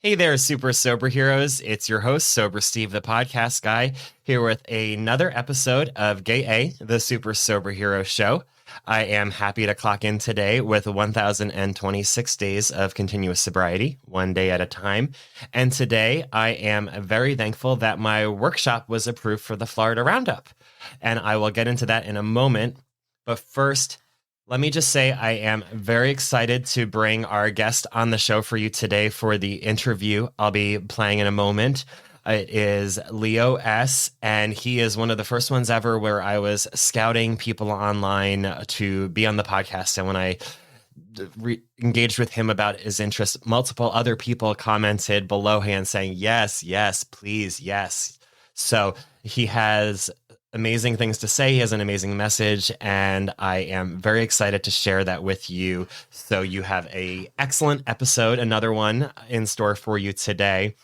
Hey there, Super Soberheroes. It's your host, Sober Steve, the podcast guy, here with another episode of Gay A, the Super Soberhero Show. I am happy to clock in today with 1,026 days of continuous sobriety, one day at a time. And today I am very thankful that my workshop was approved for the Florida Roundup. And I will get into that in a moment. But first, let me just say I am very excited to bring our guest on the show for you today for the interview I'll be playing in a moment. It is Leo S., and he is one of the first ones ever where I was scouting people online to be on the podcast. And when I engaged with him about his interest, multiple other people commented belowhand saying, yes, yes, please, yes. So he has amazing things to say. He has an amazing message, and I am very excited to share that with you. So you have a excellent episode, another one in store for you today.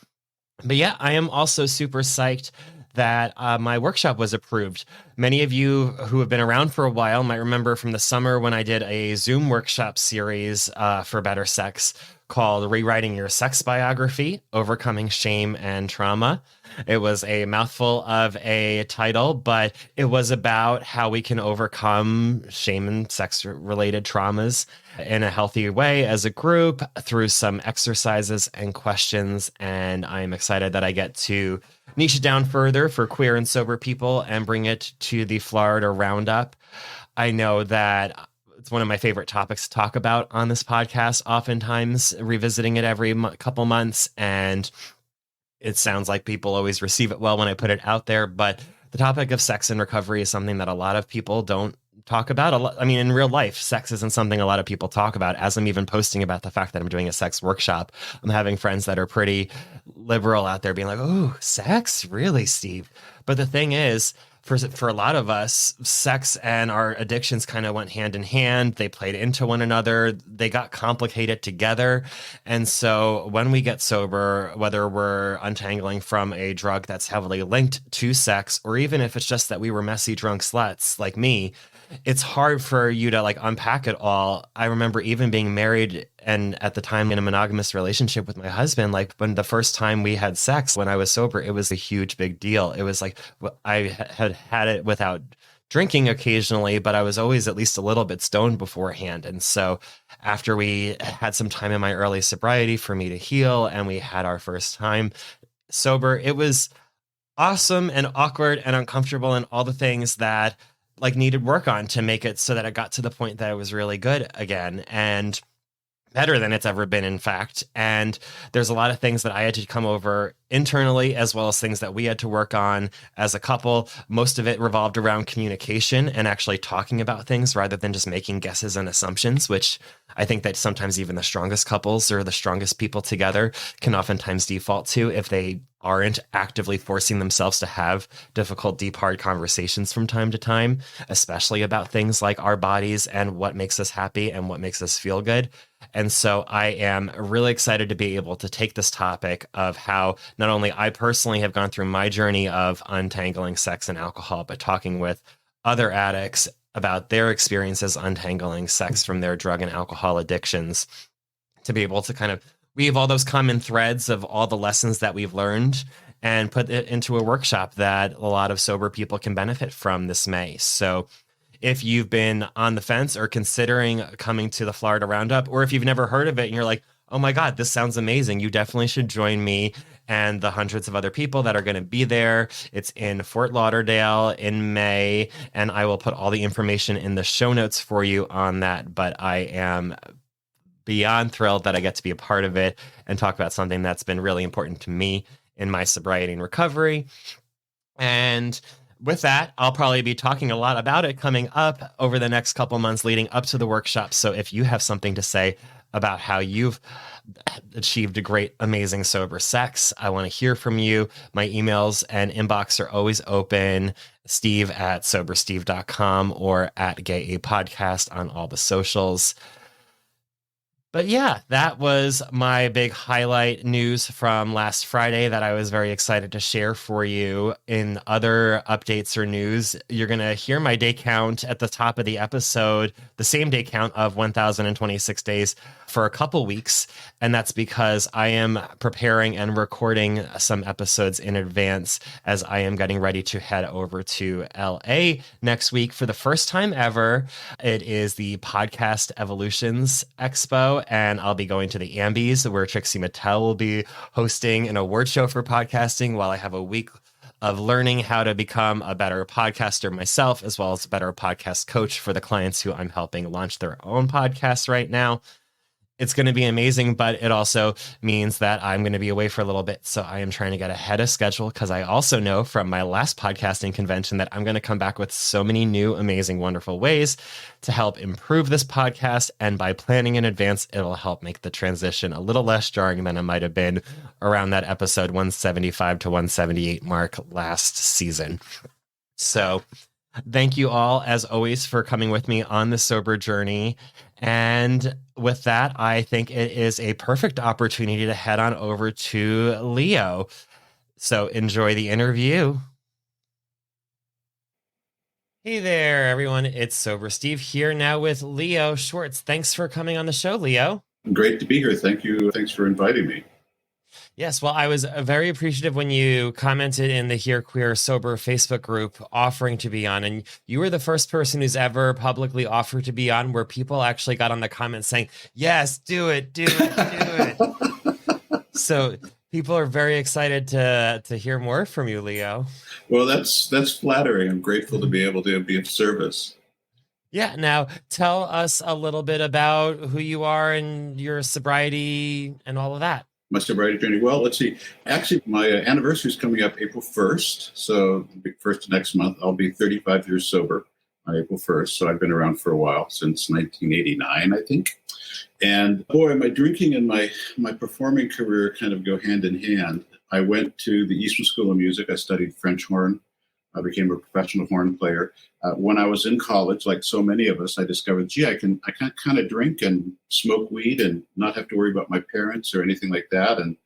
But yeah, I am also super psyched that my workshop was approved. Many of you who have been around for a while might remember from the summer when I did a Zoom workshop series for better sex called Rewriting Your Sex Biography, Overcoming Shame and Trauma. It was a mouthful of a title, but it was about how we can overcome shame and sex-related traumas in a healthy way as a group through some exercises and questions. And I'm excited that I get to niche it down further for queer and sober people and bring it to the Florida Roundup. I know that it's one of my favorite topics to talk about on this podcast, oftentimes revisiting it every couple months. And it sounds like people always receive it well when I put it out there. But the topic of sex and recovery is something that a lot of people don't talk about. I mean, in real life, sex isn't something a lot of people talk about. As I'm even posting about the fact that I'm doing a sex workshop, I'm having friends that are pretty liberal out there being like, oh, sex? Really, Steve? But the thing is, for a lot of us, sex and our addictions kind of went hand in hand. They played into one another. They got complicated together. And so when we get sober, whether we're untangling from a drug that's heavily linked to sex, or even if it's just that we were messy drunk sluts like me, it's hard for you to like unpack it all. I remember even being married and at the time in a monogamous relationship with my husband, like when the first time we had sex when I was sober, it was a huge big deal. It was like I had it without drinking occasionally, but I was always at least a little bit stoned beforehand. And so after we had some time in my early sobriety for me to heal and we had our first time sober, it was awesome and awkward and uncomfortable and all the things that like needed work on to make it so that it got to the point that it was really good again and better than it's ever been, in fact. And there's a lot of things that I had to come over internally, as well as things that we had to work on as a couple. Most of it revolved around communication and actually talking about things rather than just making guesses and assumptions, which I think that sometimes even the strongest couples or the strongest people together can oftentimes default to if they aren't actively forcing themselves to have difficult, deep, hard conversations from time to time, especially about things like our bodies and what makes us happy and what makes us feel good. And so I am really excited to be able to take this topic of how not only I personally have gone through my journey of untangling sex and alcohol, but talking with other addicts about their experiences untangling sex from their drug and alcohol addictions, to be able to kind of weave all those common threads of all the lessons that we've learned and put it into a workshop that a lot of sober people can benefit from this May. So if you've been on the fence or considering coming to the Florida Roundup, or if you've never heard of it and you're like, oh my God, this sounds amazing, you definitely should join me and the hundreds of other people that are going to be there. It's in Fort Lauderdale in May, and I will put all the information in the show notes for you on that. But I am beyond thrilled that I get to be a part of it and talk about something that's been really important to me in my sobriety and recovery. And with that, I'll probably be talking a lot about it coming up over the next couple months leading up to the workshop. So if you have something to say about how you've achieved a great, amazing sober sex, I want to hear from you. My emails and inbox are always open. Steve@sobersteve.com or @GayAPodcast on all the socials. But yeah, that was my big highlight news from last Friday that I was very excited to share for you. In other updates or news, you're going to hear my day count at the top of the episode, the same day count of 1,026 days for a couple weeks. And that's because I am preparing and recording some episodes in advance as I am getting ready to head over to LA next week for the first time ever. It is the Podcast Evolutions Expo, and I'll be going to the Ambies where Trixie Mattel will be hosting an award show for podcasting while I have a week of learning how to become a better podcaster myself, as well as a better podcast coach for the clients who I'm helping launch their own podcasts right now. It's going to be amazing, but it also means that I'm going to be away for a little bit. So I am trying to get ahead of schedule because I also know from my last podcasting convention that I'm going to come back with so many new, amazing, wonderful ways to help improve this podcast. And by planning in advance, it'll help make the transition a little less jarring than it might have been around that episode 175 to 178 mark last season. So thank you all, as always, for coming with me on the sober journey. And with that, I think it is a perfect opportunity to head on over to Leo. So enjoy the interview. Hey there, everyone. It's Sober Steve here now with Leo Schwartz. Thanks for coming on the show, Leo. Great to be here. Thank you. Thanks for inviting me. Yes, well, I was very appreciative when you commented in the Here Queer Sober Facebook group offering to be on. And you were the first person who's ever publicly offered to be on where people actually got on the comments saying, yes, do it, do it, do it. So people are very excited to hear more from you, Leo. Well, that's flattering. I'm grateful to be able to be of service. Yeah. Now, tell us a little bit about who you are and your sobriety and all of that. My sobriety journey. Well, let's see. Actually, my anniversary is coming up April 1st. So the first next month, I'll be 35 years sober on April 1st. So I've been around for a while, since 1989, I think. And boy, my drinking and my performing career kind of go hand in hand. I went to the Eastman School of Music. I studied French horn. I became a professional horn player. When I was in college, like so many of us, I discovered, gee, I can kind of drink and smoke weed and not have to worry about my parents or anything like that. And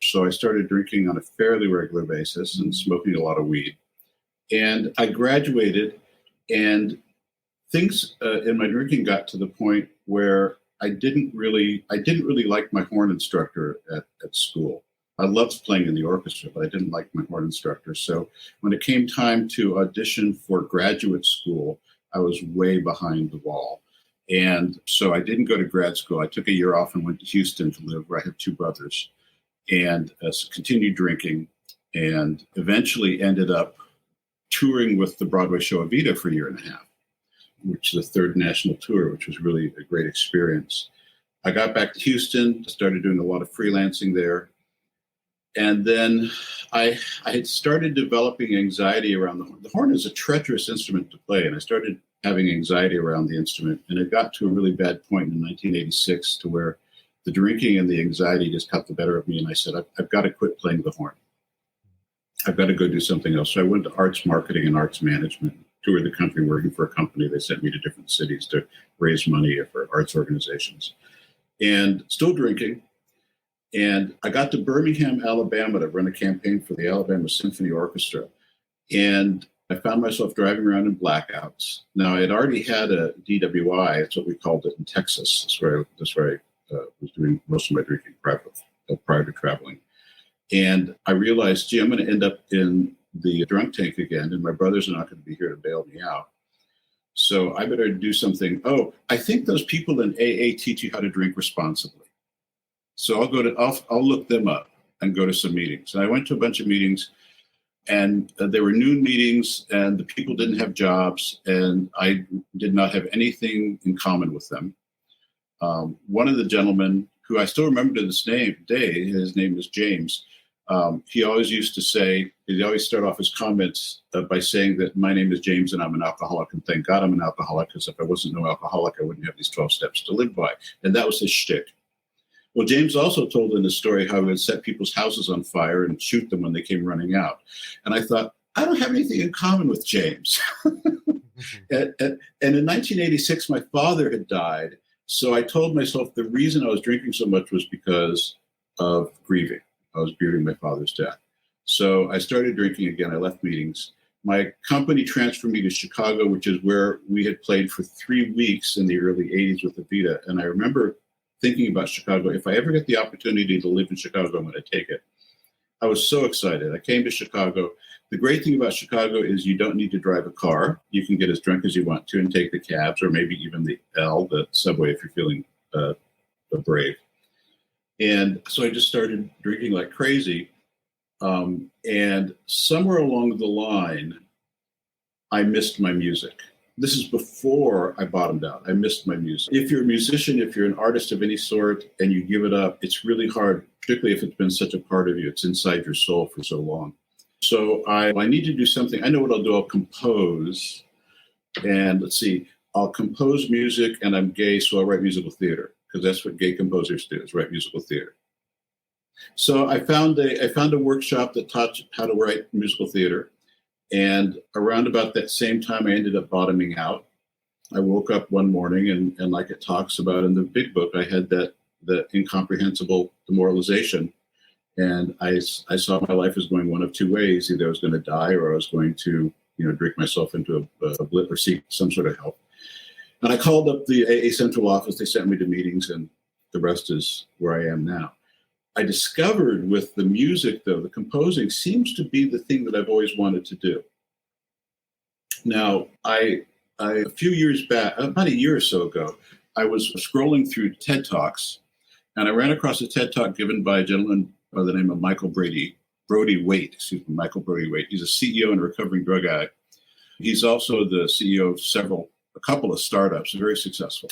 so I started drinking on a fairly regular basis and smoking a lot of weed. And I graduated, and things in my drinking got to the point where I didn't really like my horn instructor at school. I loved playing in the orchestra, but I didn't like my horn instructor. So when it came time to audition for graduate school, I was way behind the wall. And so I didn't go to grad school. I took a year off and went to Houston to live, where I have two brothers, and continued drinking, and eventually ended up touring with the Broadway show Evita for a year and a half, which is the third national tour, which was really a great experience. I got back to Houston, started doing a lot of freelancing there. And then I had started developing anxiety around the horn. The horn is a treacherous instrument to play, and I started having anxiety around the instrument. And it got to a really bad point in 1986 to where the drinking and the anxiety just got the better of me. And I said, I've got to quit playing the horn. I've got to go do something else. So I went to arts marketing and arts management, toured the country working for a company. They sent me to different cities to raise money for arts organizations, and still drinking. And I got to Birmingham, Alabama to run a campaign for the Alabama Symphony Orchestra. And I found myself driving around in blackouts. Now, I had already had a DWI. That's what we called it in Texas. That's where I was doing most of my drinking prior to traveling. And I realized, gee, I'm going to end up in the drunk tank again, and my brothers are not going to be here to bail me out. So I better do something. Oh, I think those people in AA teach you how to drink responsibly. So I'll look them up and go to some meetings. And I went to a bunch of meetings, and they were noon meetings, and the people didn't have jobs, and I did not have anything in common with them. One of the gentlemen, who I still remember to this day, his name is James. He always used to say, he'd always start off his comments by saying that my name is James and I'm an alcoholic, and thank God I'm an alcoholic, because if I wasn't no alcoholic, I wouldn't have these 12 steps to live by. And that was his shtick. Well, James also told in his story how he would set people's houses on fire and shoot them when they came running out. And I thought, I don't have anything in common with James. And in 1986, my father had died. So I told myself the reason I was drinking so much was because of grieving. I was grieving my father's death. So I started drinking again. I left meetings. My company transferred me to Chicago, which is where we had played for 3 weeks in the early 80s with Evita. And I remember thinking about Chicago. If I ever get the opportunity to live in Chicago, I'm going to take it. I was so excited. I came to Chicago. The great thing about Chicago is you don't need to drive a car. You can get as drunk as you want to and take the cabs, or maybe even the subway if you're feeling brave. And so I just started drinking like crazy. And somewhere along the line, I missed my music. This is before I bottomed out. I missed my music. If you're a musician, if you're an artist of any sort and you give it up, it's really hard, particularly if it's been such a part of you. It's inside your soul for so long. So I need to do something. I know what I'll do. I'll compose. And let's see, I'll compose music, and I'm gay, so I'll write musical theater, because that's what gay composers do, is write musical theater. So I found a workshop that taught how to write musical theater. And around about that same time, I ended up bottoming out. I woke up one morning, and like it talks about in the big book, I had the incomprehensible demoralization. And I saw my life as going one of two ways. Either I was going to die, or I was going to, drink myself into a blip or seek some sort of help. And I called up the AA Central office. They sent me to meetings, and the rest is where I am now. I discovered with the music, though, the composing seems to be the thing that I've always wanted to do. Now, I a few years back, about a year or so ago, I was scrolling through TED Talks, and I ran across a TED Talk given by a gentleman by the name of Michael Brody Waite. Michael Brody Waite. He's a CEO and a recovering drug addict. He's also the CEO of a couple of startups, very successful.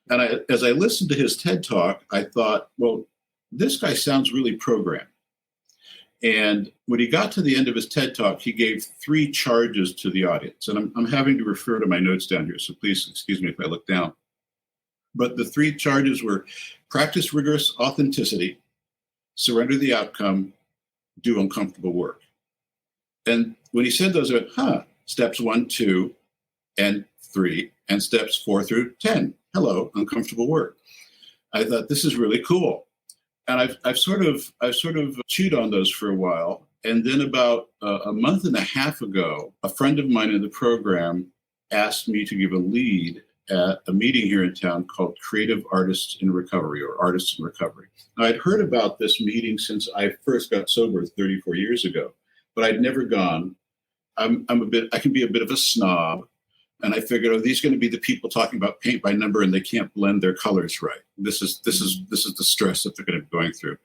And as I listened to his TED Talk, I thought, well, this guy sounds really programmed. And when he got to the end of his TED Talk, he gave 3 charges to the audience. And I'm having to refer to my notes down here, so please excuse me if I look down. But the 3 charges were: practice rigorous authenticity, surrender the outcome, do uncomfortable work. And when he said those, I went, steps 1, 2, and 3, and steps 4 through 10. Hello, uncomfortable work. I thought, this is really cool. And I've sort of chewed on those for a while. And then about a month and a half ago, a friend of mine in the program asked me to give a lead at a meeting here in town called Creative Artists in Recovery, or Artists in Recovery. Now, I'd heard about this meeting since I first got sober 34 years ago, but I'd never gone. I can be a bit of a snob. And I figured, are these going to be the people talking about paint by number and they can't blend their colors right? This is the stress that they're going to be going through.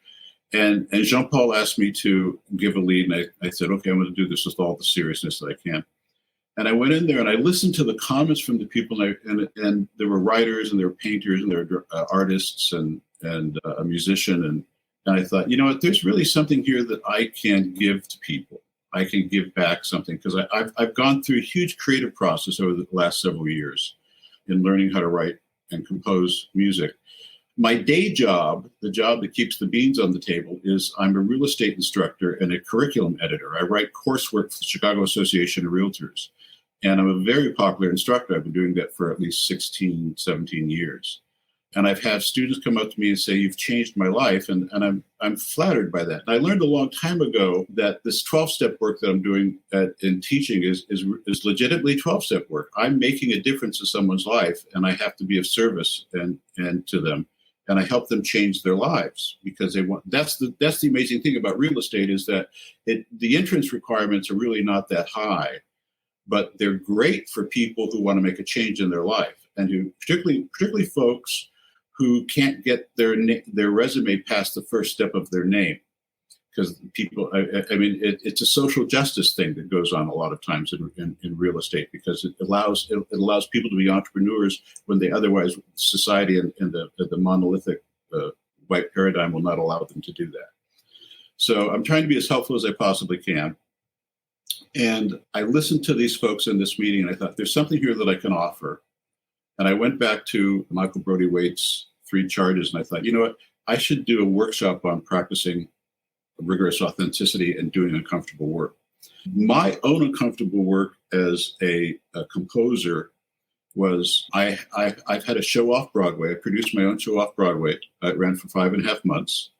And Jean-Paul asked me to give a lead, and I said, okay, I'm going to do this with all the seriousness that I can. And I went in there and I listened to the comments from the people, and there were writers and there were painters and there were artists and a musician, and I thought, you know what, there's really something here that I can give to people. I can give back something, because I've gone through a huge creative process over the last several years in learning how to write and compose music. My day job, the job that keeps the beans on the table, is I'm a real estate instructor and a curriculum editor. I write coursework for the Chicago Association of Realtors, and I'm a very popular instructor. I've been doing that for at least 16, 17 years. And I've had students come up to me and say, you've changed my life. And I'm flattered by that. And I learned a long time ago that this 12-step work that I'm doing in teaching is legitimately 12-step work. I'm making a difference in someone's life, and I have to be of service and to them. And I help them change their lives, because they want. That's the amazing thing about real estate, is that the entrance requirements are really not that high, but they're great for people who want to make a change in their life, and who particularly folks who can't get their resume past the first step of their name. Because people, it's a social justice thing that goes on a lot of times in real estate, because it allows people to be entrepreneurs when they otherwise, society and the monolithic white paradigm will not allow them to do that. So I'm trying to be as helpful as I possibly can. And I listened to these folks in this meeting, and I thought, there's something here that I can offer. And I went back to Michael Brody Waite's 3 charges, and I thought, you know what, I should do a workshop on practicing rigorous authenticity and doing uncomfortable work. My own uncomfortable work as a composer was I've had a show off Broadway. I produced my own show off Broadway. It ran for 5.5 months.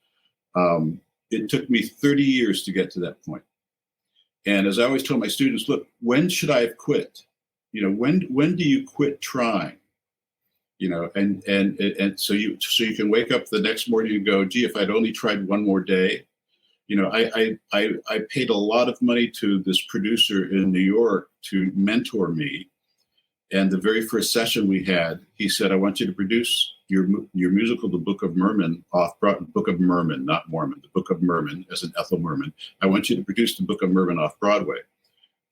It took me 30 years to get to that point. And as I always tell my students, look, when should I have quit? When do you quit trying? And so you can wake up the next morning and go, gee, if I'd only tried one more day. I paid a lot of money to this producer in New York to mentor me. And the very first session we had, he said, I want you to produce your musical, The Book of Merman, Book of Merman, not Mormon, The Book of Merman, as in Ethel Merman. I want you to produce The Book of Merman off Broadway.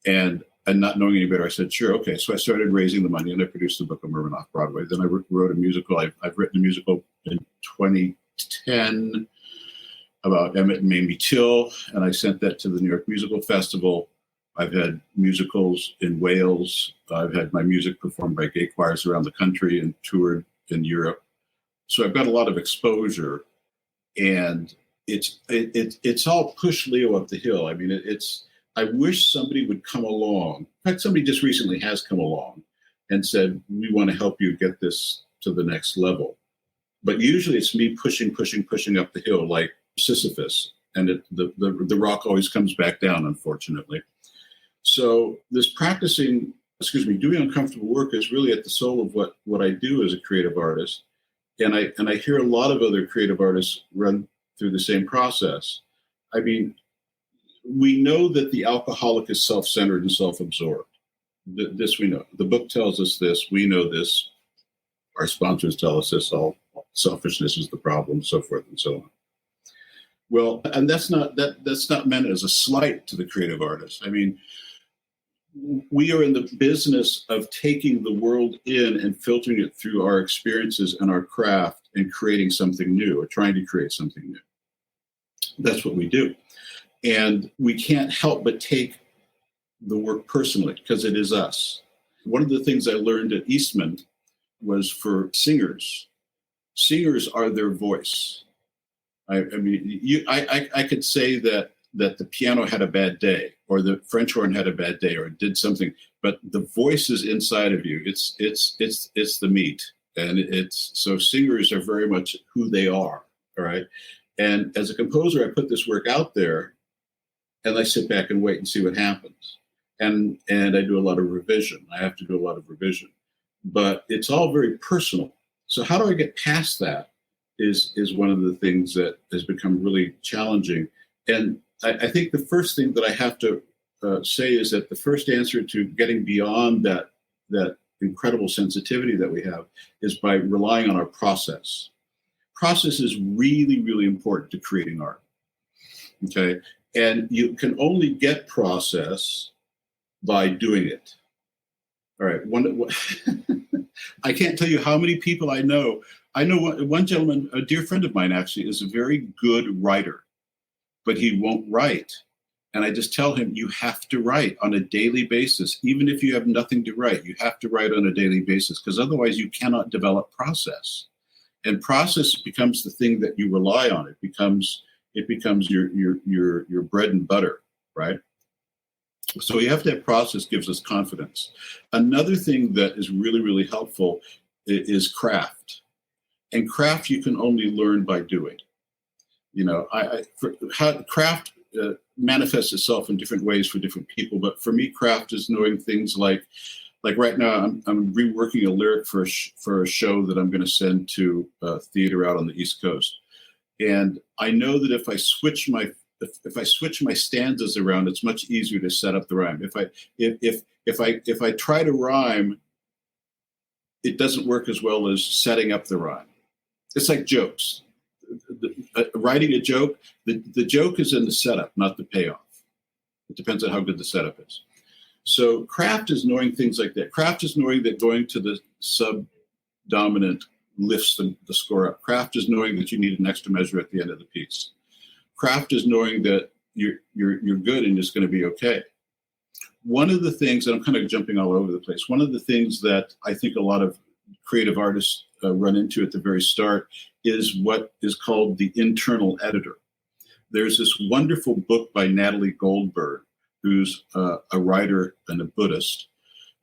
And not knowing any better, I said, sure, okay. So I started raising the money and I produced The Book of Merman off Broadway. Then I wrote a musical. I've written a musical in 2010 about Emmett and Mamie Till, and I sent that to the New York Musical Festival. I've had musicals in Wales. I've had my music performed by gay choirs around the country and toured in Europe. So I've got a lot of exposure, and it's all push Leo up the hill. I mean, I wish somebody would come along. In fact, somebody just recently has come along and said, we want to help you get this to the next level. But usually it's me pushing up the hill like Sisyphus, and the rock always comes back down, unfortunately. So this doing uncomfortable work is really at the soul of what I do as a creative artist. And I hear a lot of other creative artists run through the same process. I mean, we know that the alcoholic is self-centered and self-absorbed. This we know. The book tells us this. We know this. Our sponsors tell us this. All selfishness is the problem, so forth and so on. Well, and that's not meant as a slight to the creative artist. I mean, we are in the business of taking the world in and filtering it through our experiences and our craft and creating something new, or trying to create something new. That's what we do. And we can't help but take the work personally because it is us. One of the things I learned at Eastman was for singers are their voice. I could say that the piano had a bad day, or the French horn had a bad day, or did something, but the voice is inside of you. It's the meat, and so singers are very much who they are. All right, and as a composer, I put this work out there, and I sit back and wait and see what happens, and I do a lot of revision. I have to do a lot of revision, but it's all very personal. So how do I get past that? Is one of the things that has become really challenging. And I think the first thing that I have to say is that the first answer to getting beyond that incredible sensitivity that we have is by relying on our process. Process is really, really important to creating art. Okay. And you can only get process by doing it. All right. I can't tell you how many people I know. I know one gentleman, a dear friend of mine, actually, is a very good writer, but he won't write. And I just tell him, you have to write on a daily basis. Even if you have nothing to write, you have to write on a daily basis, because otherwise you cannot develop process. And process becomes the thing that you rely on. It becomes your bread and butter, right? So you have to have process, gives us confidence. Another thing that is really, really helpful is craft. And craft you can only learn by doing. How craft manifests itself in different ways for different people. But for me, craft is knowing things like right now, I'm reworking a lyric for a show that I'm going to send to a theater out on the East Coast. And I know that if I switch my stanzas around, it's much easier to set up the rhyme. If I try to rhyme, it doesn't work as well as setting up the rhyme. It's like jokes. Writing a joke, the joke is in the setup, not the payoff. It depends on how good the setup is. So craft is knowing things like that. Craft is knowing that going to the sub-dominant lifts the score up. Craft is knowing that you need an extra measure at the end of the piece. Craft is knowing that you're good and it's going to be okay. One of the things, and I'm kind of jumping all over the place, one of the things that I think a lot of creative artists run into at the very start is what is called the internal editor. There's this wonderful book by Natalie Goldberg, who's a writer and a Buddhist,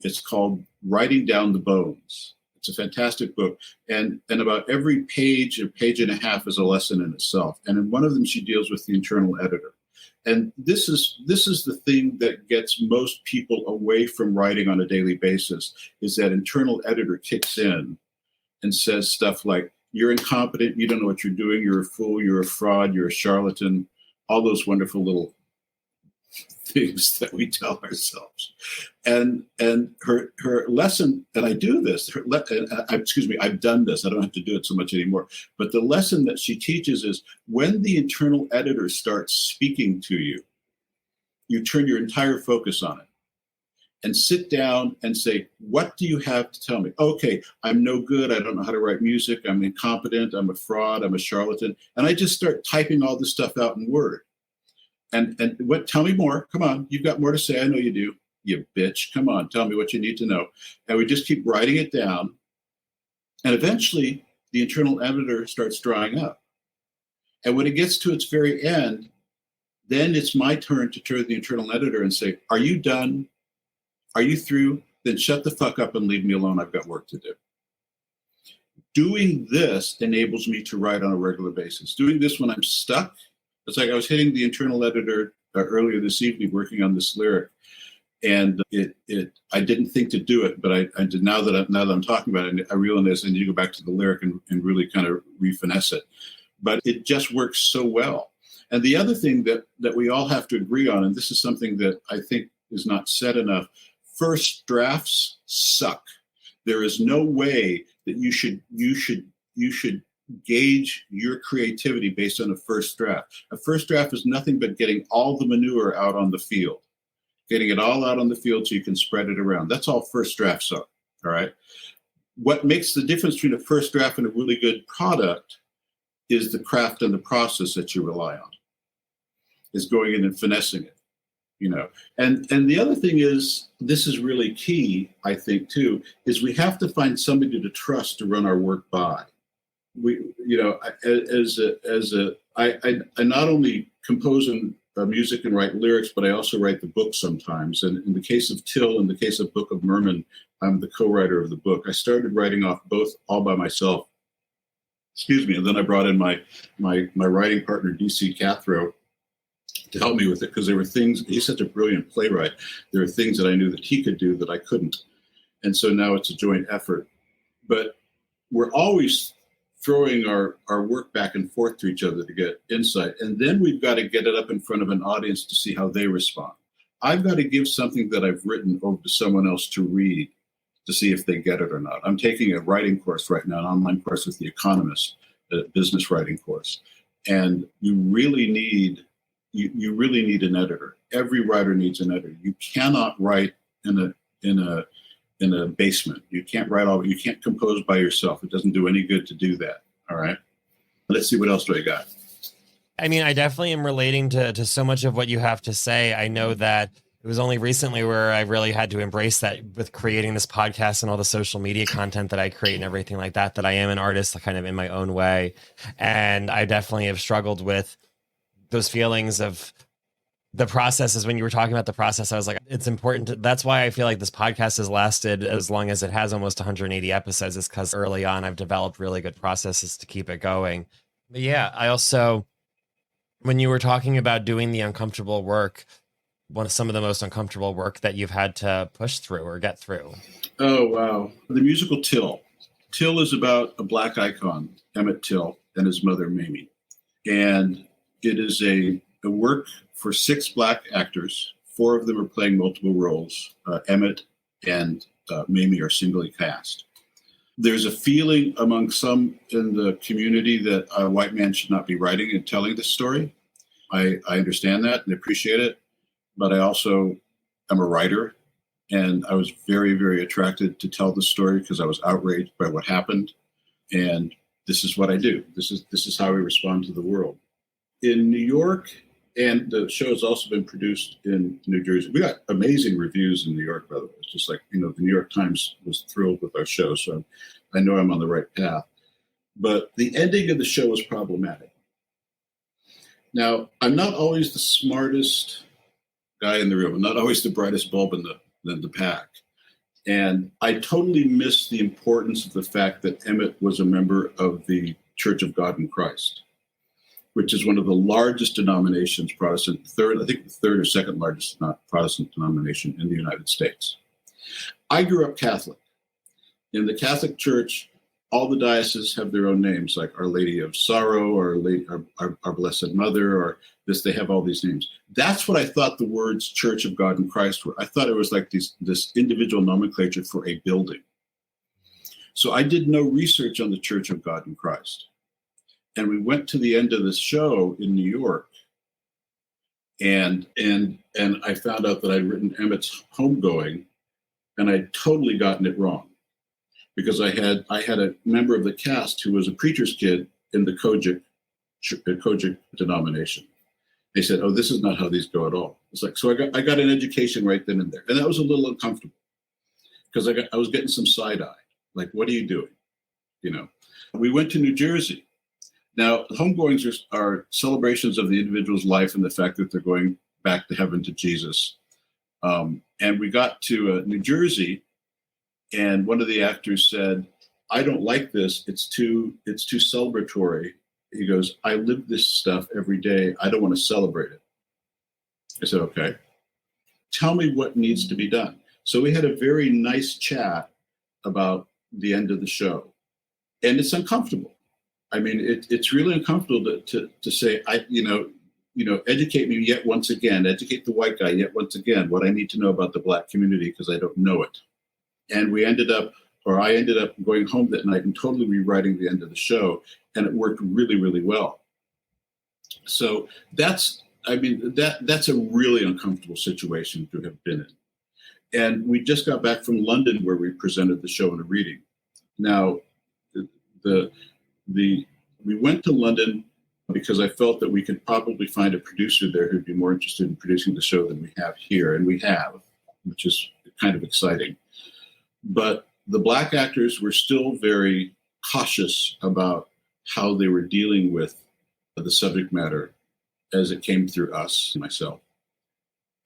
It's called Writing Down the Bones. It's a fantastic book. And about every page or page and a half is a lesson in itself. And in one of them, she deals with the internal editor. And this is the thing that gets most people away from writing on a daily basis, is that internal editor kicks in and says stuff like, you're incompetent, you don't know what you're doing, you're a fool, you're a fraud, you're a charlatan, all those wonderful little things that we tell ourselves. And her lesson, and I do this, I've done this, I don't have to do it so much anymore, but the lesson that she teaches is, when the internal editor starts speaking to you, you turn your entire focus on it and sit down and say, what do you have to tell me? Okay, I'm no good, I don't know how to write music, I'm incompetent, I'm a fraud, I'm a charlatan, and I just start typing all this stuff out in Word. And what? Tell me more. Come on, you've got more to say. I know you do. You bitch. Come on, tell me what you need to know. And we just keep writing it down. And eventually, the internal editor starts drying up. And when it gets to its very end, then it's my turn to turn to the internal editor and say, are you done? Are you through? Then shut the fuck up and leave me alone. I've got work to do. Doing this enables me to write on a regular basis. Doing this when I'm stuck. It's like I was hitting the internal editor earlier this evening working on this lyric, and I didn't think to do it, but I did. Now that I'm talking about it, I realize I need to go back to the lyric and really kind of refinesse it. But it just works so well. And the other thing that we all have to agree on, and this is something that I think is not said enough, first drafts suck. There is no way that you should gauge your creativity based on a first draft. A first draft is nothing but getting all the manure out on the field, getting it all out on the field so you can spread it around. That's all first drafts are, all right? What makes the difference between a first draft and a really good product is the craft and the process that you rely on, is going in and finessing it, you know? And the other thing is, this is really key, I think, too, is we have to find somebody to trust to run our work by. I not only compose music and write lyrics, but I also write the book sometimes. And in the case of Till, in the case of Book of Merman, I'm the co-writer of the book. I started writing off both all by myself. And then I brought in my writing partner, DC Cathro, to help me with it, because there were things, he's such a brilliant playwright. There are things that I knew that he could do that I couldn't. And so now it's a joint effort. But we're always throwing our work back and forth to each other to get insight. And then we've got to get it up in front of an audience to see how they respond. I've got to give something that I've written over to someone else to read to see if they get it or not. I'm taking a writing course right now, an online course with The Economist, a business writing course. And you really need an editor. Every writer needs an editor. You cannot write in a basement. You can't compose by yourself. It doesn't do any good to do that. All right. Let's see, what else do I got? I mean, I definitely am relating to so much of what you have to say. I know that it was only recently where I really had to embrace that with creating this podcast and all the social media content that I create and everything like that, that I am an artist kind of in my own way. And I definitely have struggled with those feelings of the processes. When you were talking about the process, I was like, it's important. That's why I feel like this podcast has lasted as long as it has, almost 180 episodes, is because early on I've developed really good processes to keep it going. But yeah, I also, when you were talking about doing the uncomfortable work, some of the most uncomfortable work that you've had to push through or get through. Oh, wow. The musical Till. Till is about a Black icon, Emmett Till, and his mother, Mamie. And it is a work for 6 Black actors. 4 of them are playing multiple roles. Emmett and Mamie are singly cast. There's a feeling among some in the community that a white man should not be writing and telling this story. I understand that and appreciate it, but I also am a writer, and I was very, very attracted to tell the story because I was outraged by what happened, and this is what I do. This is how I respond to the world. In New York, and the show has also been produced in New Jersey. We got amazing reviews in New York, by the way. It's just like, the New York Times was thrilled with our show, so I know I'm on the right path. But the ending of the show was problematic. Now, I'm not always the smartest guy in the room. I'm not always the brightest bulb in the pack. And I totally missed the importance of the fact that Emmett was a member of the Church of God in Christ, which is one of the largest denominations, Protestant, I think the third or second largest Protestant denomination in the United States. I grew up Catholic. In the Catholic Church, all the dioceses have their own names, like Our Lady of Sorrow, or our Blessed Mother, or this. They have all these names. That's what I thought the words Church of God in Christ were. I thought it was like this individual nomenclature for a building. So I did no research on the Church of God in Christ. And we went to the end of this show in New York, and I found out that I'd written Emmett's Homegoing, and I'd totally gotten it wrong, because I had a member of the cast who was a preacher's kid in the Kojic denomination. They said, "Oh, this is not how these go at all." It's like, so I got an education right then and there, and that was a little uncomfortable, because I was getting some side eye, like, "What are you doing?" You know. We went to New Jersey. Now, homegoings are celebrations of the individual's life and the fact that they're going back to heaven to Jesus. And we got to New Jersey, and one of the actors said, "I don't like this. It's too celebratory." He goes, "I live this stuff every day. I don't want to celebrate it." I said, "Okay, tell me what needs to be done." So we had a very nice chat about the end of the show, and it's uncomfortable. I mean, it's really uncomfortable to say, educate me yet once again, educate the white guy yet once again, what I need to know about the Black community, because I don't know it. And I ended up going home that night and totally rewriting the end of the show, and it worked really, really well. So that's a really uncomfortable situation to have been in. And we just got back from London, where we presented the show in a reading. Now, we went to London because I felt that we could probably find a producer there who'd be more interested in producing the show than we have here, and we have, which is kind of exciting. But the Black actors were still very cautious about how they were dealing with the subject matter as it came through us, myself.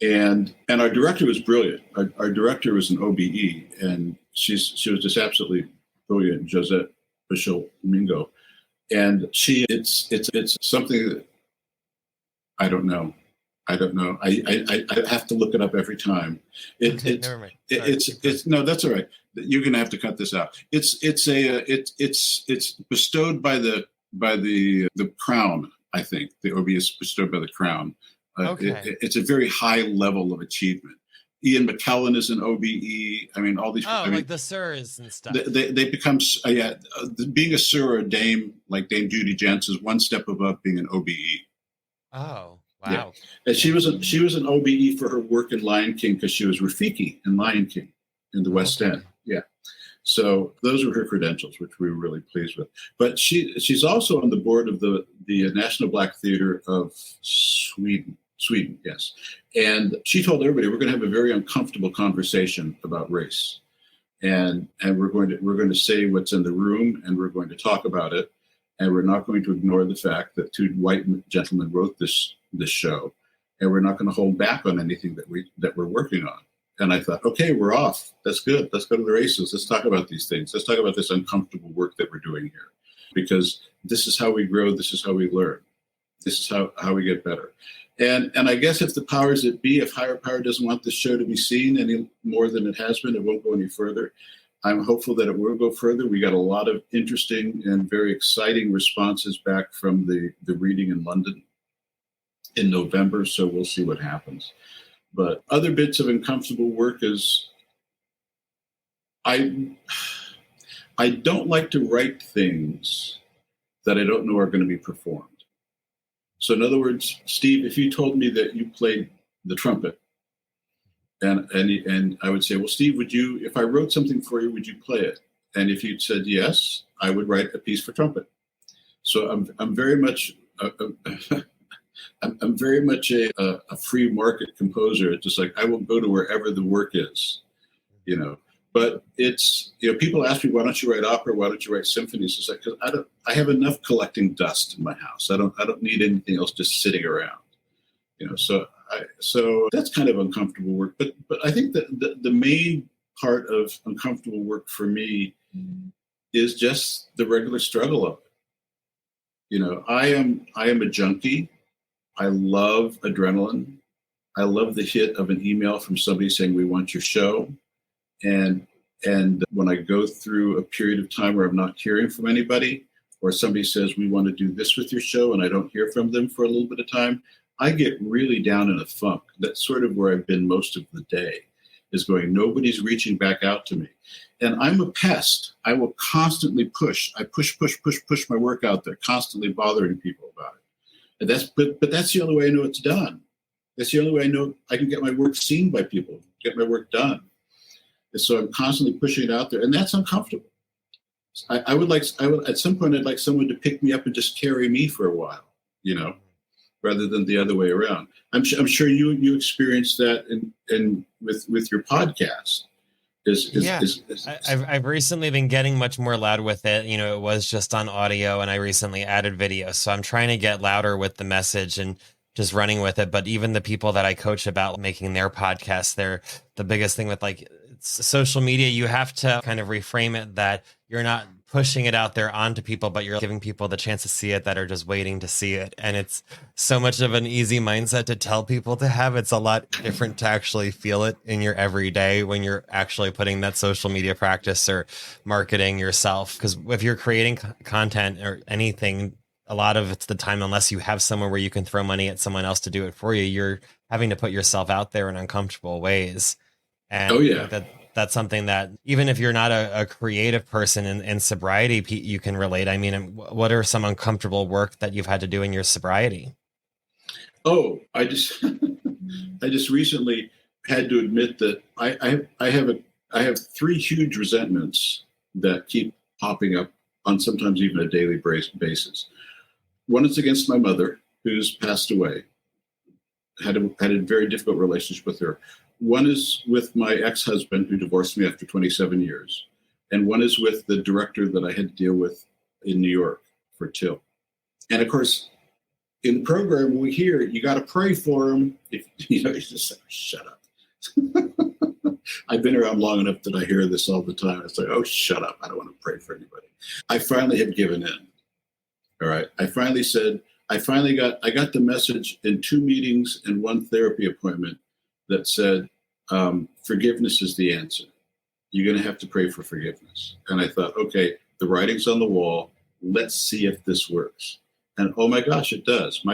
And our director was brilliant. Our director was an OBE, and she was just absolutely brilliant, Josette Bichel-Mingo. And it's something that I don't know. I have to look it up every time. Never mind. It's no, that's all right. You're going to have to cut this out. It's bestowed by the Crown. I think the OB is bestowed by the Crown. Okay. It's a very high level of achievement. Ian McKellen is an OBE. I mean, all these. Like the sirs and stuff. They become being a sir or a dame, like Dame Judi Dench, is one step above being an OBE. Oh, wow! Yeah. And she was an OBE for her work in Lion King, because she was Rafiki in Lion King in the West End. Yeah. So those were her credentials, which we were really pleased with. But she's also on the board of the National Black Theater of Sweden, yes. And she told everybody, we're going to have a very uncomfortable conversation about race. And we're going to say what's in the room, and we're going to talk about it. And we're not going to ignore the fact that two white gentlemen wrote this show. And we're not going to hold back on anything that we're working on. And I thought, okay, we're off. That's good. Let's go to the races. Let's talk about these things. Let's talk about this uncomfortable work that we're doing here. Because this is how we grow. This is how we learn. This is how we get better. And I guess if the powers that be, if higher power doesn't want this show to be seen any more than it has been, it won't go any further. I'm hopeful that it will go further. We got a lot of interesting and very exciting responses back from the reading in London in November, so we'll see what happens. But other bits of uncomfortable work is I don't like to write things that I don't know are going to be performed. So in other words, Steve, if you told me that you played the trumpet, and I would say, well, Steve, if I wrote something for you, would you play it? And if you'd said yes, I would write a piece for trumpet. So I'm very much I'm very much a free market composer. It's just like I will go to wherever the work is, But it's people ask me, why don't you write opera? Why don't you write symphonies? It's like, because I have enough collecting dust in my house. I don't need anything else just sitting around, So that's kind of uncomfortable work. But I think that the main part of uncomfortable work for me is just the regular struggle of it. You know, I am a junkie. I love adrenaline. I love the hit of an email from somebody saying, we want your show. And when I go through a period of time where I'm not hearing from anybody, or somebody says, we want to do this with your show, and I don't hear from them for a little bit of time, I get really down in a funk. That's sort of where I've been most of the day, is going, nobody's reaching back out to me. And I'm a pest. I will constantly push. I push my work out there, constantly bothering people about it. And but that's the only way I know it's done. That's the only way I know I can get my work seen by people, get my work done. And so I'm constantly pushing it out there, and that's uncomfortable. I would at some point, I'd like someone to pick me up and just carry me for a while, you know, rather than the other way around. I'm sure you experienced that with your podcast. I've recently been getting much more loud with it. You know, it was just on audio, and I recently added video. So I'm trying to get louder with the message and just running with it. But even the people that I coach about making their podcasts, the biggest thing with like social media, you have to kind of reframe it that you're not pushing it out there onto people, but you're giving people the chance to see it that are just waiting to see it. And it's so much of an easy mindset to tell people to have. It's a lot different to actually feel it in your everyday when you're actually putting that social media practice or marketing yourself. Because if you're creating content or anything, a lot of it's the time, unless you have somewhere where you can throw money at someone else to do it for you, you're having to put yourself out there in uncomfortable ways. And that's something that even if you're not a creative person in sobriety, you can relate. I mean, what are some uncomfortable work that you've had to do in your sobriety? Oh, I just recently had to admit that I have three huge resentments that keep popping up on sometimes even a daily basis. One is against my mother, who's passed away. Had a very difficult relationship with her. One is with my ex-husband, who divorced me after 27 years. And one is with the director that I had to deal with in New York for Till. And of course, in the program, we hear you got to pray for him. If you just say, shut up. I've been around long enough that I hear this all the time. It's like, oh, shut up. I don't want to pray for anybody. I finally had given in. All right. I got the message in 2 meetings and 1 therapy appointment that said, forgiveness is the answer. You're going to have to pray for forgiveness. And I thought, okay, the writing's on the wall. Let's see if this works. And oh my gosh, it does.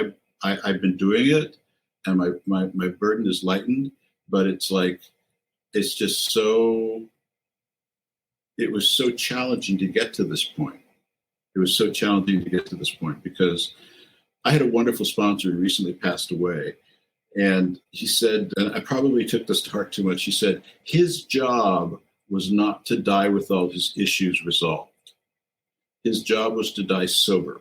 I've been doing it, and my burden is lightened, but it's like, it's just it was so challenging to get to this point. It was so challenging to get to this point because I had a wonderful sponsor who recently passed away. And he said, and I probably took this to heart too much, he said, his job was not to die with all his issues resolved. His job was to die sober.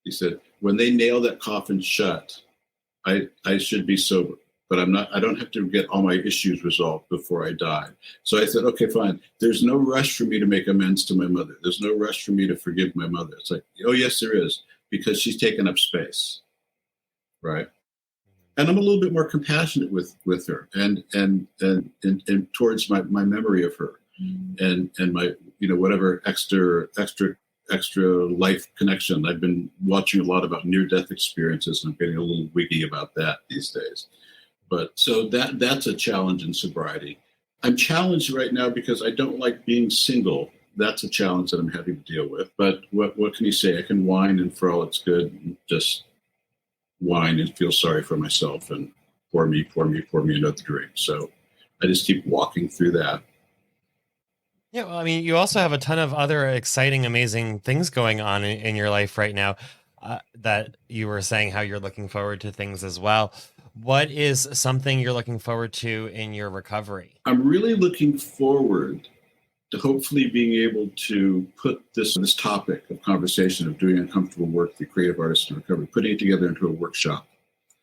He said, when they nail that coffin shut, I should be sober, but I don't have to get all my issues resolved before I die. So I said, okay, fine. There's no rush for me to make amends to my mother. There's no rush for me to forgive my mother. It's like, oh yes, there is, because she's taken up space. Right. And I'm a little bit more compassionate with her and towards my memory of her and my, whatever extra life connection. I've been watching a lot about near-death experiences, and I'm getting a little wiggy about that these days. But so that's a challenge in sobriety. I'm challenged right now because I don't like being single. That's a challenge that I'm having to deal with. But what can you say? I can whine, and for all it's good, and just whine and feel sorry for myself and pour me another drink. So I just keep walking through that. Yeah, well, I mean, you also have a ton of other exciting, amazing things going on in your life right now that you were saying how you're looking forward to things as well. What is something you're looking forward to in your recovery? I'm really looking forward to hopefully being able to put this topic of conversation of doing uncomfortable work, the creative artist in recovery, putting it together into a workshop.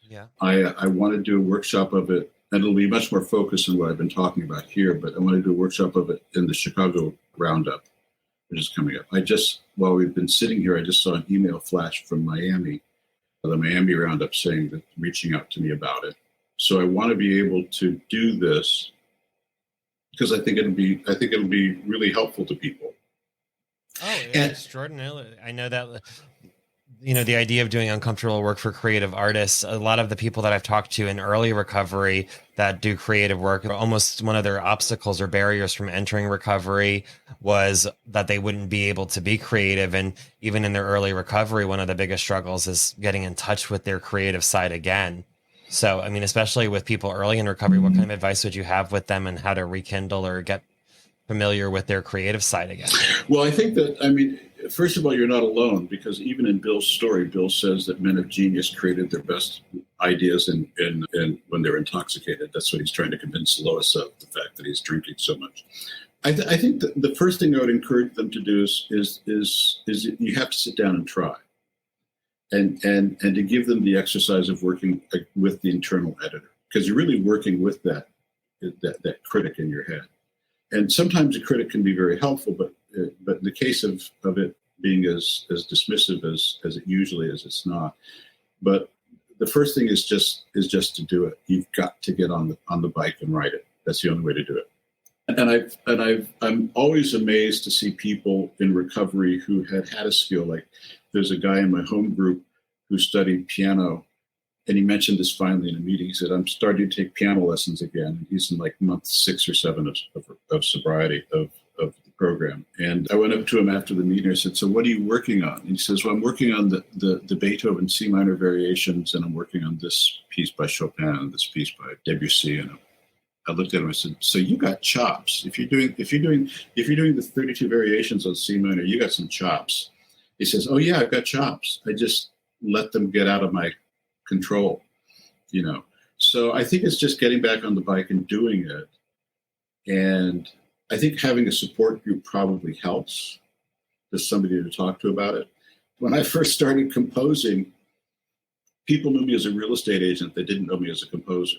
Yeah, I want to do a workshop of it, and it'll be much more focused on what I've been talking about here, but I want to do a workshop of it in the Chicago roundup, which is coming up. While we've been sitting here, I just saw an email flash from Miami, the Miami roundup, saying that reaching out to me about it. So I want to be able to do this because I think it'll be really helpful to people. Oh, extraordinarily. I know that, the idea of doing uncomfortable work for creative artists, a lot of the people that I've talked to in early recovery that do creative work, almost one of their obstacles or barriers from entering recovery was that they wouldn't be able to be creative. And even in their early recovery, one of the biggest struggles is getting in touch with their creative side again. So, I mean, especially with people early in recovery, what kind of advice would you have with them and how to rekindle or get familiar with their creative side again? Well, I think that, first of all, you're not alone, because even in Bill's story, Bill says that men of genius created their best ideas in when they're intoxicated. That's what he's trying to convince Lois of, the fact that he's drinking so much. I think that the first thing I would encourage them to do is you have to sit down and try, and to give them the exercise of working with the internal editor, because you're really working with that critic in your head. And sometimes a critic can be very helpful, but in the case of it being as dismissive as it usually is, it's not. But the first thing is just to do it. You've got to get on the bike and ride it. That's the only way to do it. I'm always amazed to see people in recovery who had a skill. Like, there's a guy in my home group who studied piano. And he mentioned this finally in a meeting. He said, I'm starting to take piano lessons again. And he's in like month 6 or 7 of sobriety of the program. And I went up to him after the meeting. I said, so what are you working on? And he says, well, I'm working on the Beethoven C minor variations, and I'm working on this piece by Chopin and this piece by Debussy. And I looked at him and I said, so you got chops. If you're doing the 32 variations on C minor, you got some chops. He says, oh yeah, I've got chops. I just let them get out of my control, So I think it's just getting back on the bike and doing it. And I think having a support group probably helps. Just somebody to talk to about it. When I first started composing, people knew me as a real estate agent. They didn't know me as a composer.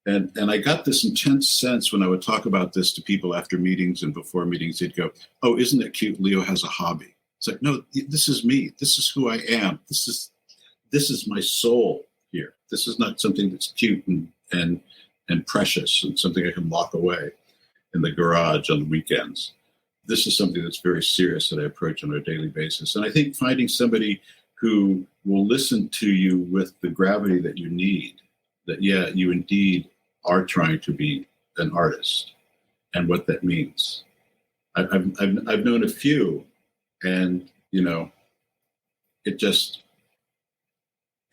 And I got this intense sense when I would talk about this to people after meetings and before meetings. They'd go, oh, isn't it cute? Leo has a hobby. It's like, no, this is me. This is who I am. This is my soul here. This is not something that's cute and precious and something I can lock away in the garage on the weekends. This is something that's very serious that I approach on a daily basis. And I think finding somebody who will listen to you with the gravity that you need, that, yeah, you indeed are trying to be an artist and what that means. I've known a few, and,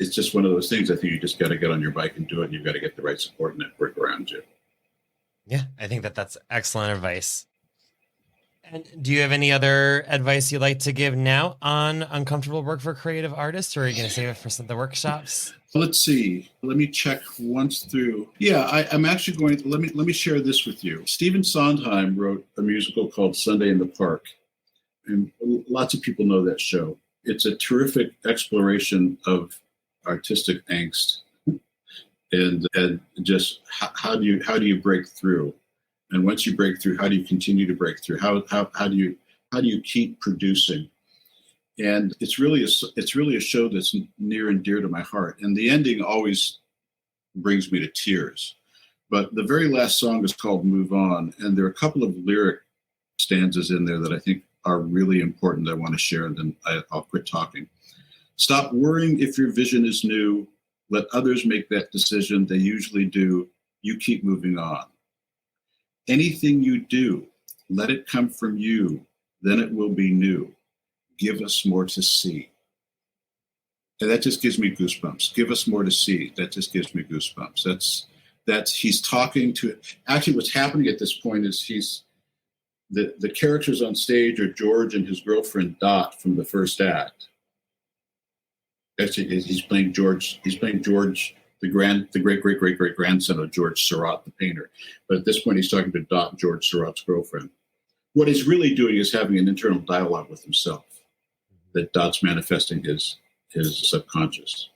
it's just one of those things. I think you just got to get on your bike and do it. And you've got to get the right support network around you. Yeah, I think that's excellent advice. And do you have any other advice you'd like to give now on uncomfortable work for creative artists, or are you going to save it for some of the workshops? Let's see. Let me check once through. Yeah, I'm actually going to, let me share this with you. Stephen Sondheim wrote a musical called Sunday in the Park. And lots of people know that show. It's a terrific exploration of artistic angst and just how do you break through, and once you break through, how do you continue to break through, how do you keep producing? And it's really a show that's near and dear to my heart, and the ending always brings me to tears. But the very last song is called Move On, and there are a couple of lyric stanzas in there that I think are really important that I want to share, and then I'll quit talking. Stop worrying if your vision is new. Let others make that decision. They usually do. You keep moving on. Anything you do, let it come from you. Then it will be new. Give us more to see. And that just gives me goosebumps. Give us more to see. That just gives me goosebumps. That's he's talking to, actually what's happening at this point is the characters on stage are George and his girlfriend Dot from the first act. Actually, he's playing George. He's playing George, the great grandson of George Seurat, the painter. But at this point, he's talking to Dot, George Seurat's girlfriend. What he's really doing is having an internal dialogue with himself. That Dot's manifesting his subconscious,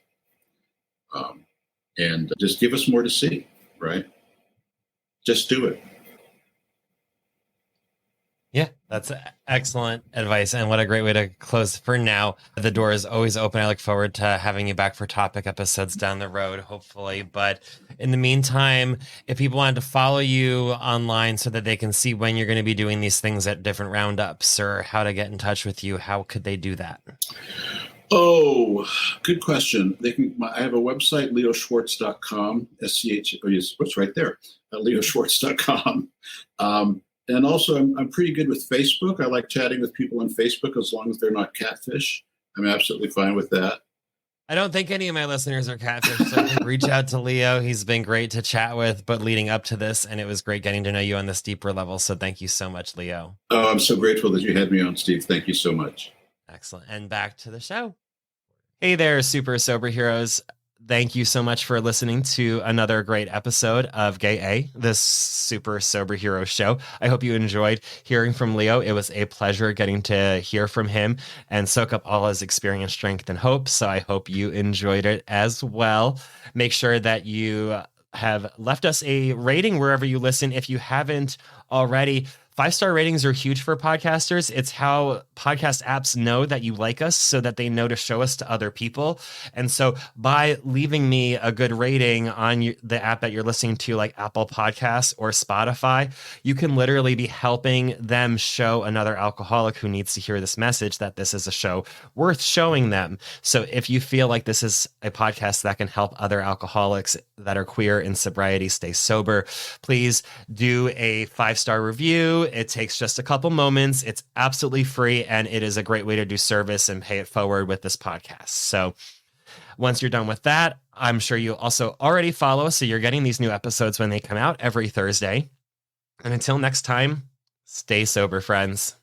and just give us more to see. Right? Just do it. Yeah, That's excellent advice. And what a great way to close for now. The door is always open. I look forward to having you back for topic episodes down the road, hopefully. But in the meantime, if people wanted to follow you online so that they can see when you're going to be doing these things at different roundups or how to get in touch with you, how could they do that? Oh, good question. I have a website, leoschwartz.com, SCH, oh yes, what's right there, leoschwartz.com. And also, I'm pretty good with Facebook. I like chatting with people on Facebook as long as they're not catfish. I'm absolutely fine with that. I don't think any of my listeners are catfish, so reach out to Leo. He's been great to chat with, but leading up to this, and it was great getting to know you on this deeper level. So thank you so much, Leo. Oh, I'm so grateful that you had me on, Steve. Thank you so much. Excellent. And back to the show. Hey there, Super Sober Heroes. Thank you so much for listening to another great episode of Gay A, this Super Soberhero Show. I hope you enjoyed hearing from Leo. It was a pleasure getting to hear from him and soak up all his experience, strength, and hope. So I hope you enjoyed it as well. Make sure that you have left us a rating wherever you listen. If you haven't already, 5-star ratings are huge for podcasters. It's how podcast apps know that you like us so that they know to show us to other people. And so by leaving me a good rating on the app that you're listening to, like Apple Podcasts or Spotify, you can literally be helping them show another alcoholic who needs to hear this message that this is a show worth showing them. So if you feel like this is a podcast that can help other alcoholics that are queer in sobriety stay sober, please do a 5-star review. It takes just a couple moments. It's absolutely free, and it is a great way to do service and pay it forward with this podcast. So once you're done with that, I'm sure you also already follow, so you're getting these new episodes when they come out every Thursday. And until next time, stay sober, friends.